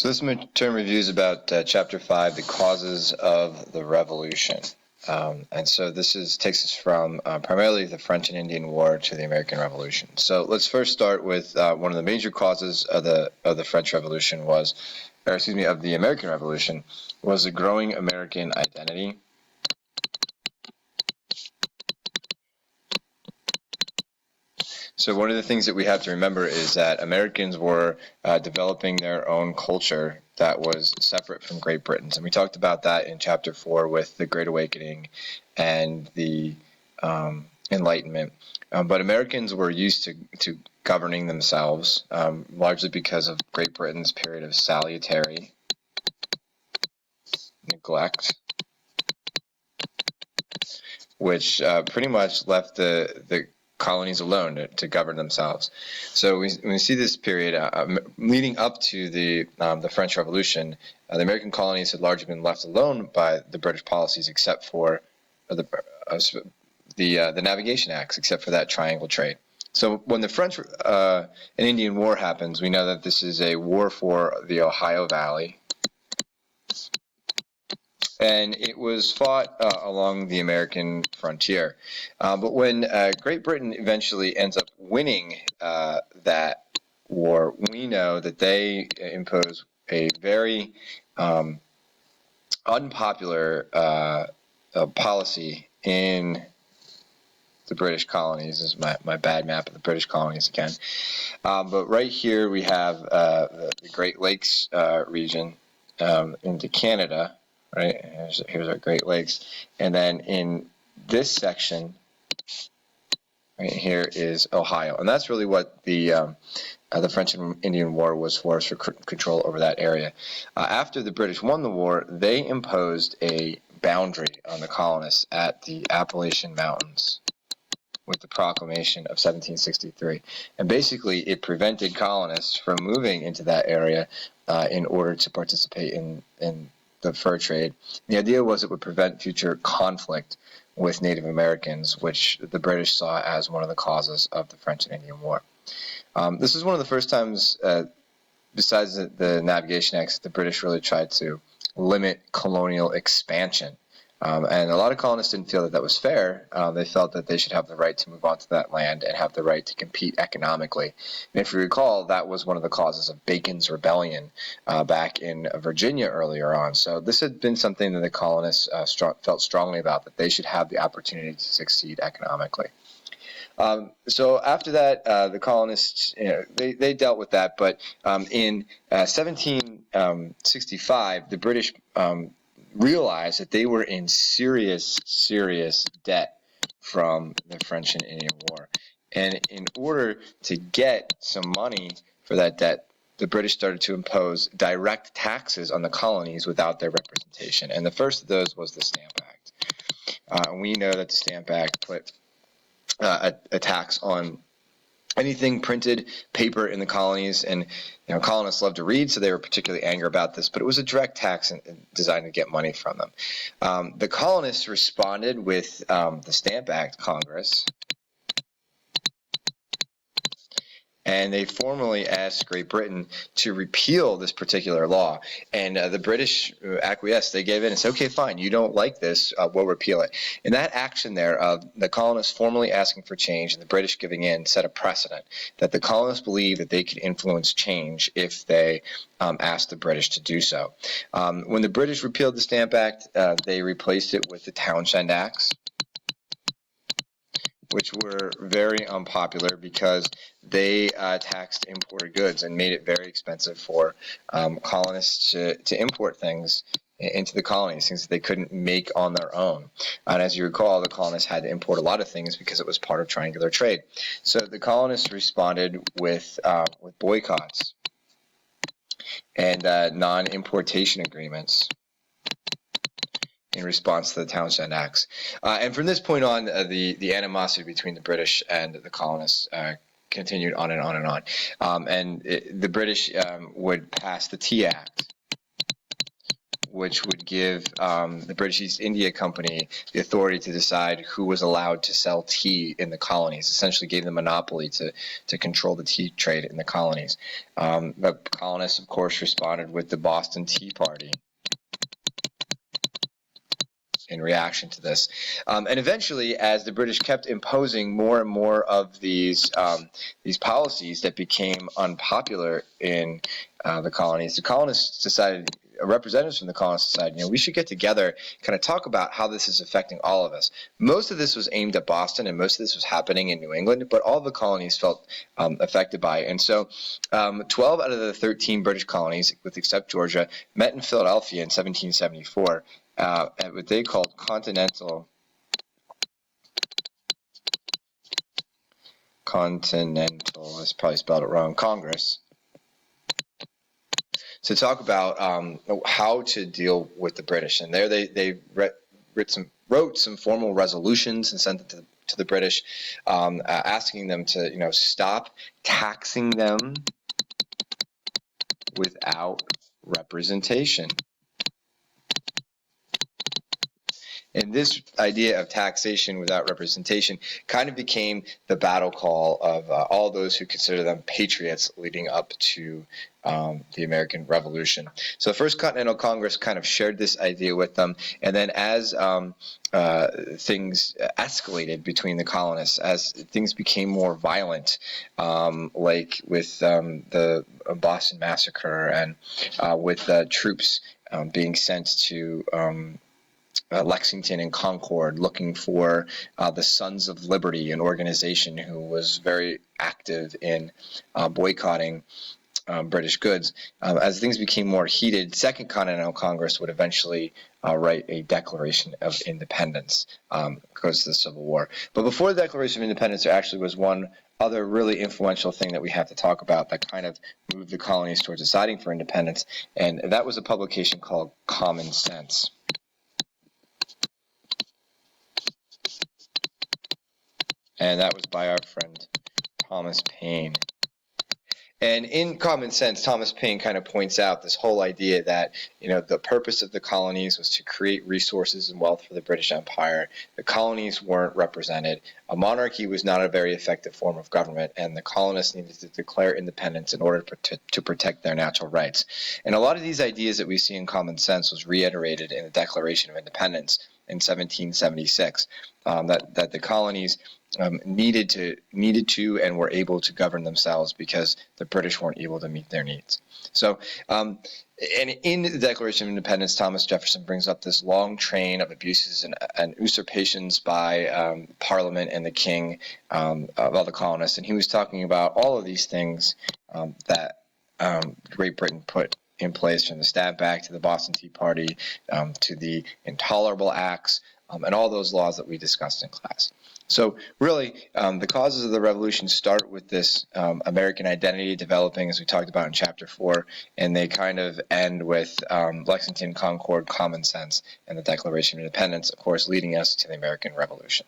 So this midterm review is about Chapter 5, the causes of the Revolution. And so this takes us from primarily the French and Indian War to the American Revolution. So let's first start with one of the major causes of the French Revolution of the American Revolution was the growing American identity. So one of the things that we have to remember is that Americans were developing their own culture that was separate from Great Britain's. And we talked about that in Chapter 4 with the Great Awakening and the Enlightenment. But Americans were used to governing themselves, largely because of Great Britain's period of salutary neglect, which pretty much left the colonies alone to govern themselves. So when we see this period leading up to the French Revolution, the American colonies had largely been left alone by the British policies, except for the Navigation Acts, except for that triangle trade. So when the French and Indian War happens, we know that this is a war for the Ohio Valley. And it was fought along the American frontier. But when Great Britain eventually ends up winning that war, we know that they impose a very unpopular policy in the British colonies. This is my bad map of the British colonies again. But right here we have the Great Lakes region into Canada. Right, here's our Great Lakes, and then in this section, right here is Ohio, and that's really what the French and Indian War was for control over that area. After the British won the war, they imposed a boundary on the colonists at the Appalachian Mountains with the Proclamation of 1763, and basically it prevented colonists from moving into that area in order to participate in the fur trade. The idea was it would prevent future conflict with Native Americans, which the British saw as one of the causes of the French and Indian War. This is one of the first times, besides the Navigation Acts, the British really tried to limit colonial expansion. And a lot of colonists didn't feel that was fair. They felt that they should have the right to move onto that land and have the right to compete economically. And if you recall, that was one of the causes of Bacon's Rebellion back in Virginia earlier on. So this had been something that the colonists felt strongly about, that they should have the opportunity to succeed economically. So after that, the colonists, they dealt with that. But in 1765, the British realized that they were in serious debt from the French and Indian War. And in order to get some money for that debt, the British started to impose direct taxes on the colonies without their representation. And the first of those was the Stamp Act. And we know that the Stamp Act put a tax on anything printed paper in the colonies, and colonists love to read, so they were particularly angry about this, but it was a direct tax designed to get money from them. The colonists responded with the Stamp Act Congress, and they formally asked Great Britain to repeal this particular law. And the British acquiesced. They gave in and said, okay, fine, you don't like this, we'll repeal it. And that action there of the colonists formally asking for change and the British giving in set a precedent that the colonists believed that they could influence change if they asked the British to do so. When the British repealed the Stamp Act, they replaced it with the Townshend Acts, which were very unpopular because they taxed imported goods and made it very expensive for colonists to import things into the colonies, things that they couldn't make on their own. And as you recall, the colonists had to import a lot of things because it was part of triangular trade. So the colonists responded with boycotts and non-importation agreements in response to the Townshend Acts. And from this point on, the animosity between the British and the colonists continued on and on and on. The British would pass the Tea Act, which would give the British East India Company the authority to decide who was allowed to sell tea in the colonies. Essentially gave them a monopoly to control the tea trade in the colonies. The colonists, of course, responded with the Boston Tea Party in reaction to this. And eventually, as the British kept imposing more and more of these policies that became unpopular in the colonists decided, representatives from the colonists decided, we should get together, kind of talk about how this is affecting all of us. Most of this was aimed at Boston, and most of this was happening in New England, but all the colonies felt affected by it. And so 12 out of the 13 British colonies, with except Georgia, met in Philadelphia in 1774 at what they called Continental, I probably spelled it wrong, Congress, to talk about how to deal with the British. And there they wrote some formal resolutions and sent them to the British, asking them to stop taxing them without representation. And this idea of taxation without representation kind of became the battle call of all those who consider them patriots leading up to the American Revolution. So the First Continental Congress kind of shared this idea with them, and then as things escalated between the colonists, as things became more violent, like with the Boston Massacre and with troops being sent to Lexington and Concord, looking for the Sons of Liberty, an organization who was very active in boycotting British goods. As things became more heated, Second Continental Congress would eventually write a Declaration of Independence because of the Civil War. But before the Declaration of Independence, there actually was one other really influential thing that we have to talk about that kind of moved the colonies towards deciding for independence, and that was a publication called Common Sense. And that was by our friend Thomas Paine. And in Common Sense, Thomas Paine kind of points out this whole idea that, the purpose of the colonies was to create resources and wealth for the British Empire. The colonies weren't represented. A monarchy was not a very effective form of government, and the colonists needed to declare independence in order to protect their natural rights. And a lot of these ideas that we see in Common Sense was reiterated in the Declaration of Independence in 1776, that the colonies needed to and were able to govern themselves because the British weren't able to meet their needs. So, and in the Declaration of Independence, Thomas Jefferson brings up this long train of abuses and usurpations by Parliament and the King of all the colonists, and he was talking about all of these things that Great Britain put in place, from the Stamp Act to the Boston Tea Party to the Intolerable Acts, and all those laws that we discussed in class. So really, the causes of the revolution start with this American identity developing, as we talked about in Chapter 4, and they kind of end with Lexington, Concord, Common Sense, and the Declaration of Independence, of course, leading us to the American Revolution.